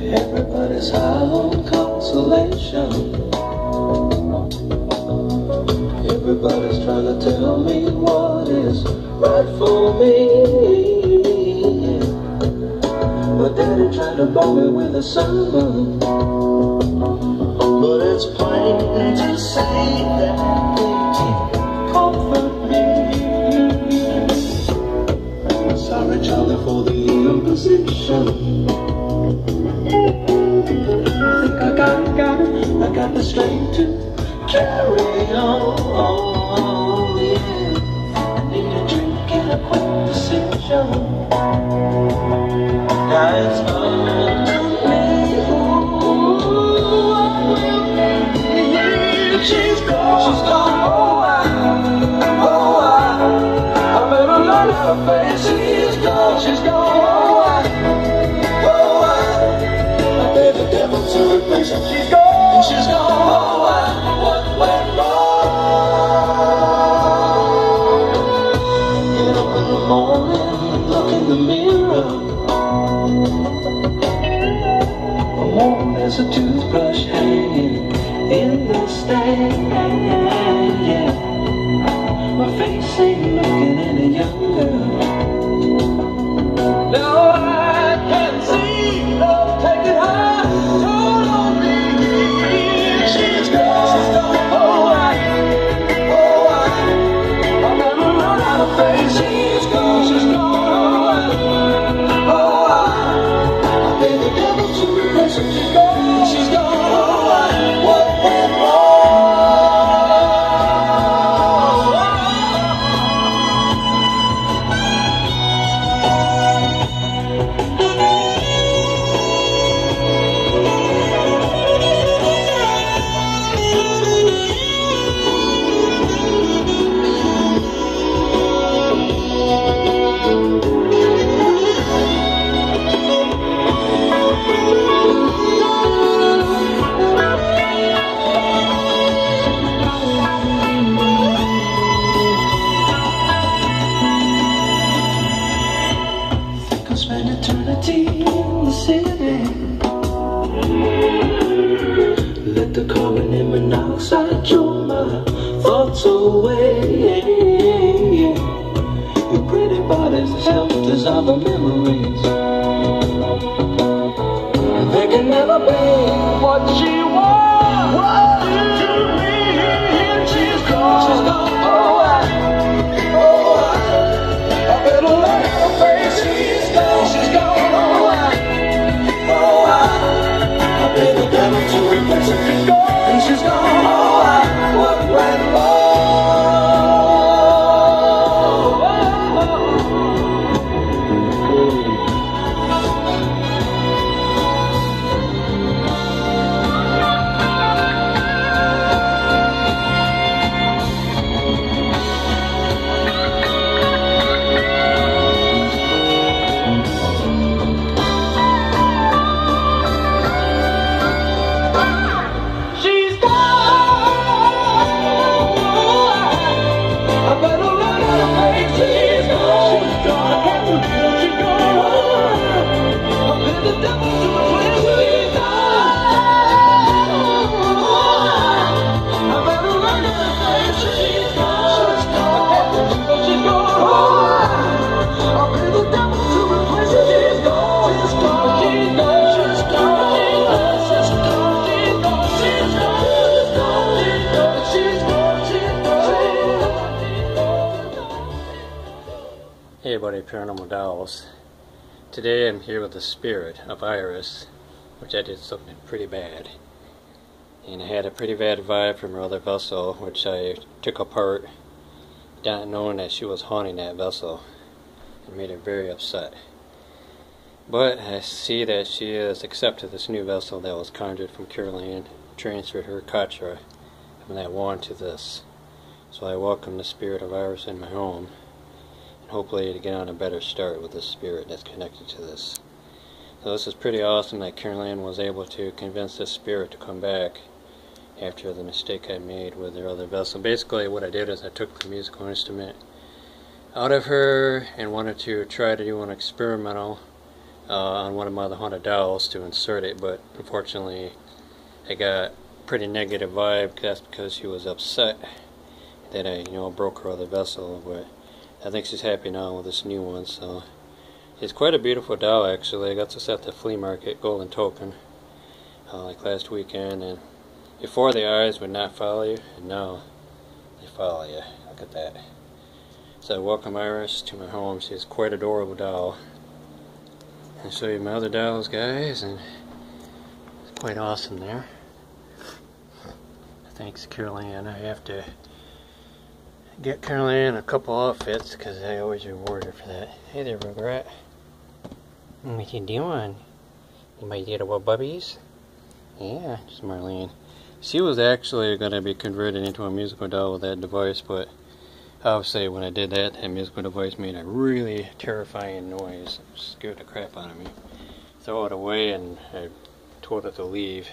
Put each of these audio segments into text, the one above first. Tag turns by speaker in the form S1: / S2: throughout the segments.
S1: Everybody's high on consolation. Everybody's trying to tell me what is right for me. But daddy tried to bomb me with a sermon. But it's plain to see that they can't comfort me. Sorry, Charlie, for the imposition. I got the strength to carry on, yeah. I need a drink and a quick decision. Now it's up to me. Ooh, she's gone, I better learn how to face it. She's gone, to replace her. She's gone, she's gone. What went wrong? Get up in the morning, look in the mirror. Warm as a toothbrush hanging in the stand. Yeah. My face ain't looking any younger. Now I can see love taking high. She's gone, what went spend eternity in the city. Let the carbon monoxide draw my thoughts away. Your pretty body's as helpless as our memories. They can never be what she was to me. She's gone, she's gone. I better learn how to face it. She's gone, I paid the devil to replace her. She's gone, and she's gone, what went
S2: Hey everybody, Paranormal Dolls. Today I'm here with the spirit of Iris, which I did something pretty bad. And I had a pretty bad vibe from her other vessel, which I took apart, not knowing that she was haunting that vessel. It made her very upset. But I see that she has accepted this new vessel that was conjured from Caroline, transferred her katra, from that one to this. So I welcome the spirit of Iris in my home, and hopefully to get on a better start with this spirit that's connected to this. So this is pretty awesome that Caroline was able to convince this spirit to come back after the mistake I made with their other vessel. Basically what I did is I took the musical instrument out of her and wanted to try to do an experimental on one of my other haunted dolls to insert it, but unfortunately I got pretty negative vibe. That's because she was upset that I broke her other vessel, but I think she's happy now with this new one. So it's quite a beautiful doll actually. I got this at the flea market, Golden Token, like last weekend, and before the eyes would not follow you, and now they follow you. Look at that. So welcome Iris to my home. She's quite adorable doll. I'll show you my other dolls, guys, and it's quite awesome there. Thanks, Caroline. I have to get Caroline a couple outfits because I always reward her for that. Hey there, Rugrat. What you doing? You my little bubbies? Yeah, just Marlene. She was actually going to be converted into a musical doll with that device, but obviously when I did that, that musical device made a really terrifying noise. It scared the crap out of me. Throw it away, and I told it to leave.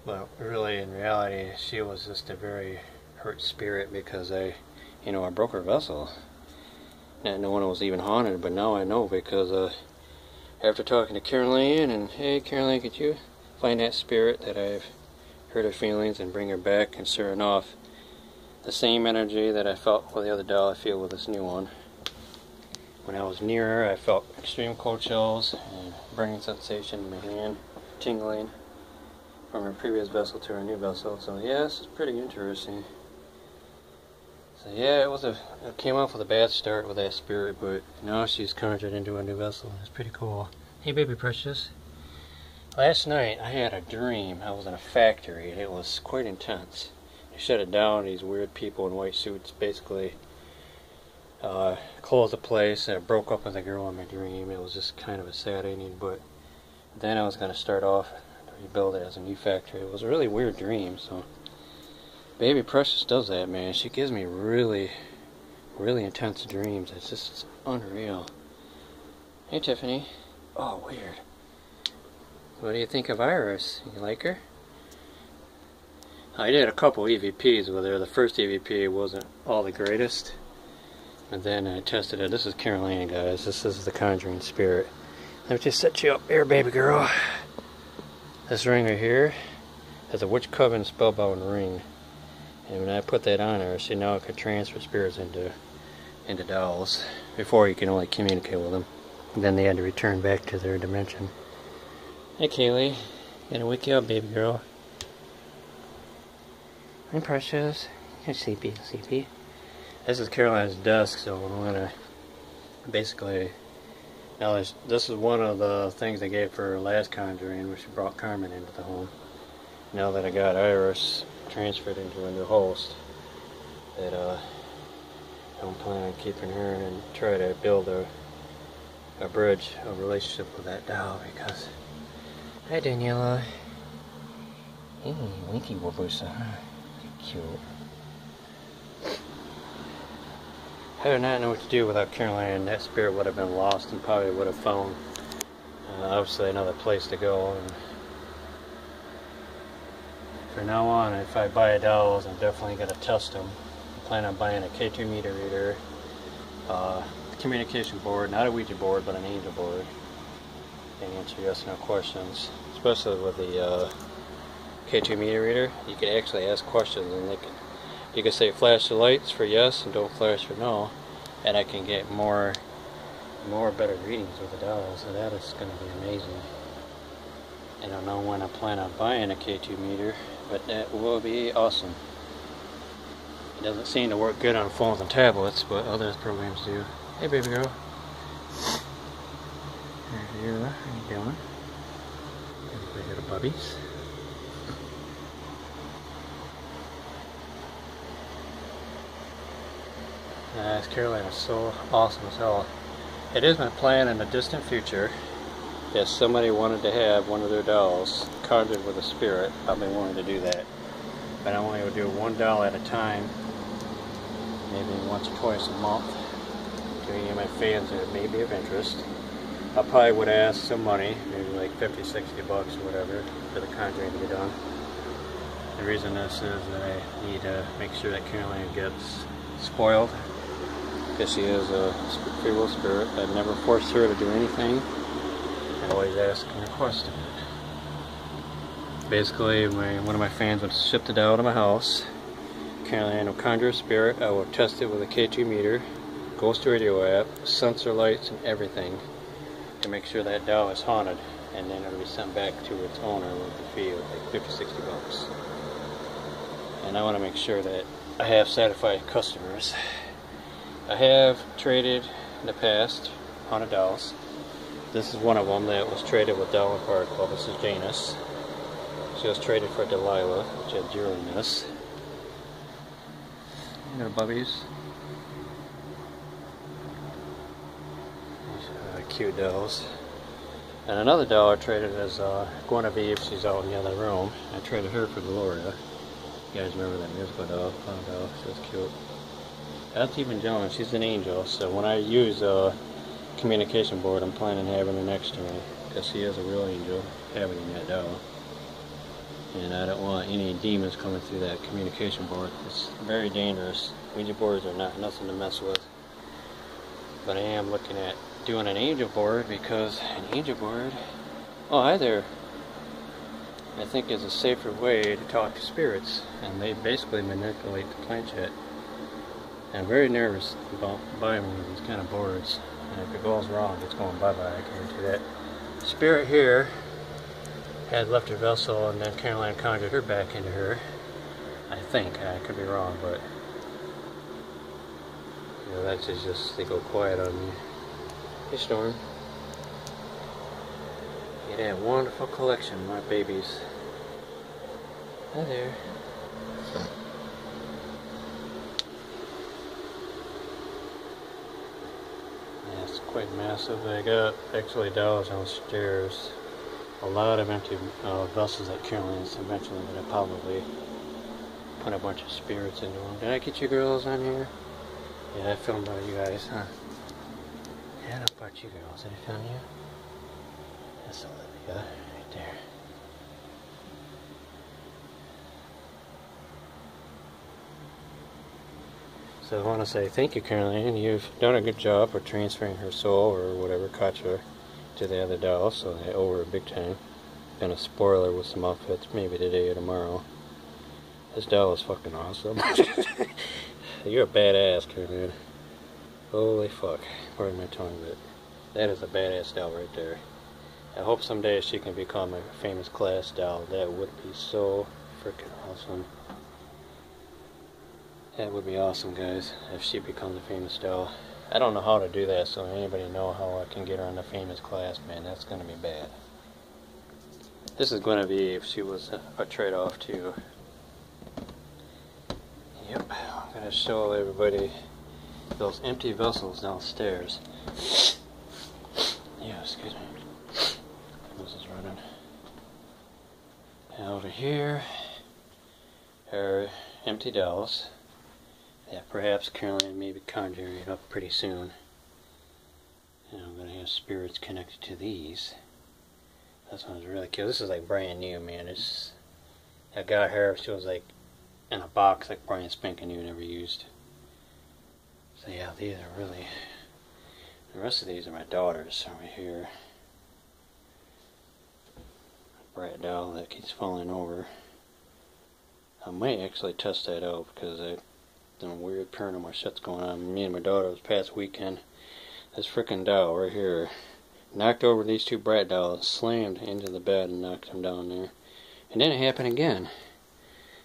S2: But really, in reality, she was just a very hurt spirit because I broke her vessel. Not knowing it was even haunted, but now I know because after talking to Caroline, and hey Caroline, could you find that spirit that I've hurt her feelings and bring her back, and sure enough, the same energy that I felt with the other doll I feel with this new one. When I was near her, I felt extreme cold chills and burning sensation in my hand, tingling from her previous vessel to her new vessel. So yeah, it's pretty interesting. So yeah, it came off with a bad start with that spirit, but now she's conjured into a new vessel. It's pretty cool. Hey baby precious. Last night I had a dream. I was in a factory and it was quite intense. They shut it down. These weird people in white suits basically closed the place, and I broke up with a girl in my dream. It was just kind of a sad ending, but then I was going to start off to rebuild it as a new factory. It was a really weird dream. So baby precious does that, man. She gives me really, really intense dreams. It's unreal. Hey Tiffany. Oh, weird. What do you think of Iris? You like her? I did a couple EVPs with her. The first EVP wasn't all the greatest, and then I tested it. This is Caroline, guys. This is the conjuring spirit. Let me just set you up here, baby girl. This ring right here is a witch coven spellbound ring, and when I put that on her, see, now I could transfer spirits into dolls. Before, you can only communicate with them, and then they had to return back to their dimension. Hey Kaylee, gonna wake you up, baby girl. I'm precious. You're sleepy, sleepy. This is Caroline's desk, so I'm gonna basically. Now this is one of the things I gave for her last conjuring, where she brought Carmen into the home. Now that I got Iris transferred into a new host, that I'm planning on keeping her and try to build a bridge, a relationship with that doll, because. Hi Daniela. Hey, Winky Wabusa. Cute. I do not know what to do without Caroline. That spirit would have been lost and probably would have found obviously another place to go. And from now on, if I buy dolls, I'm definitely going to test them. I plan on buying a K2 meter reader, communication board, not a Ouija board, but an angel board. And answer yes no questions, especially with the K2 meter reader. You can actually ask questions, and you can say flash the lights for yes and don't flash for no, and I can get more better readings with the dolls. So that is going to be amazing. I don't know when I plan on buying a K2 meter, but that will be awesome. It doesn't seem to work good on phones and tablets, but other programs do. Hey baby girl. How you doing? Everybody little bubbies. This Caroline is so awesome as hell. It is my plan in the distant future, if somebody wanted to have one of their dolls conjured with a spirit, I'd be willing to do that. but I only would do one doll at a time, maybe once or twice a month, to any of my fans that may be of interest. I probably would ask some money, maybe like 50, 60 bucks or whatever, for the conjuring to be done. The reason this is that I need to make sure that Caroline gets spoiled, because she is a free will spirit. I've never forced her to do anything. I always ask and request of it. Basically, one of my fans would ship the doll to my house. Caroline will conjure a spirit. I will test it with a K2 meter, ghost radio app, sensor lights, and everything, to make sure that doll is haunted, and then it'll be sent back to its owner with the fee of like 50, 60 bucks. And I want to make sure that I have satisfied customers. I have traded in the past haunted dolls. This is one of them that was traded with Doll and Particle. This is Janus. She was traded for Delilah, which had zero miss. You know, bubbies. Cute dolls. And another doll I traded is Guinevere. She's out in the other room. I traded her for Gloria. You guys remember that musical doll? Fun doll. She was cute. That's even Jones. She's an angel. So when I use a communication board, I'm planning on having her next to me, because she is a real angel, having that doll. And I don't want any demons coming through that communication board. It's very dangerous. Ouija boards are not nothing to mess with. But I am looking at doing an angel board, because an angel board, oh hi there, I think is a safer way to talk to spirits, and they basically manipulate the planchette. I'm very nervous about buying one of these kind of boards, and if it goes wrong, it's going bye-bye, I guarantee that. Spirit here had left her vessel, and then Caroline conjured her back into her. I think, I could be wrong, but you know, that's just, they go quiet on me. Hey Storm. You had a wonderful collection, my babies. Hi there. Yeah, it's quite massive. I got actually dolls downstairs. A lot of empty vessels at Caroline's eventually, but I probably put a bunch of spirits into them. Did I get you girls on here? Yeah, I filmed all you guys, huh? Yeah, I brought you girls. Did I film you? That's Olivia, right there. So I want to say thank you, Caroline. You've done a good job for transferring her soul, or whatever, Kacha, to the other doll, so they owe her big time. Been a spoiler with some outfits, maybe today or tomorrow. This doll is fucking awesome. You're a badass, Caroline. Holy fuck. Pardon my tongue, but that is a badass doll right there. I hope someday she can become a famous class doll. That would be so freaking awesome. That would be awesome, guys, if she becomes a famous doll. I don't know how to do that, so anybody know how I can get her in the famous class, man, that's gonna be bad. This is Guinevere if she was a trade-off too. Yep, I'm gonna show everybody those empty vessels downstairs. Yeah, excuse me. This is running. And over here are empty dolls that perhaps Caroline may be conjuring up pretty soon. And I'm going to have spirits connected to these. This one's really cute. This is like brand new, man. I got her, she was like in a box like brand spanking new, never used. So yeah, these are really, the rest of these are my daughters over here. Brat doll that keeps falling over. I might actually test that out, because some weird paranormal shit's going on. Me and my daughter this past weekend, this frickin' doll right here knocked over these two brat dolls, slammed into the bed and knocked them down there. And then it happened again,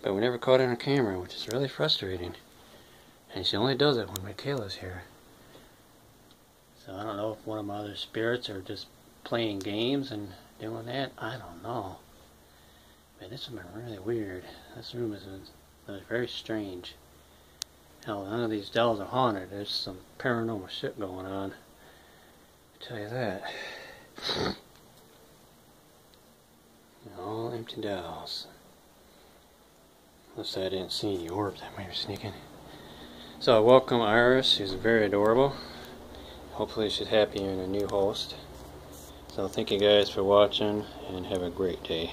S2: but we never caught it on camera, which is really frustrating. And she only does it when Michaela's here. So I don't know if one of my other spirits are just playing games and doing that. I don't know. But this has been really weird. This room is very strange. Hell, none of these dolls are haunted. There's some paranormal shit going on. I'll tell you that. All empty dolls. Unless I didn't see any orb that might be sneaking. So welcome Iris, she's very adorable. Hopefully she's happy in a new host. So thank you guys for watching and have a great day.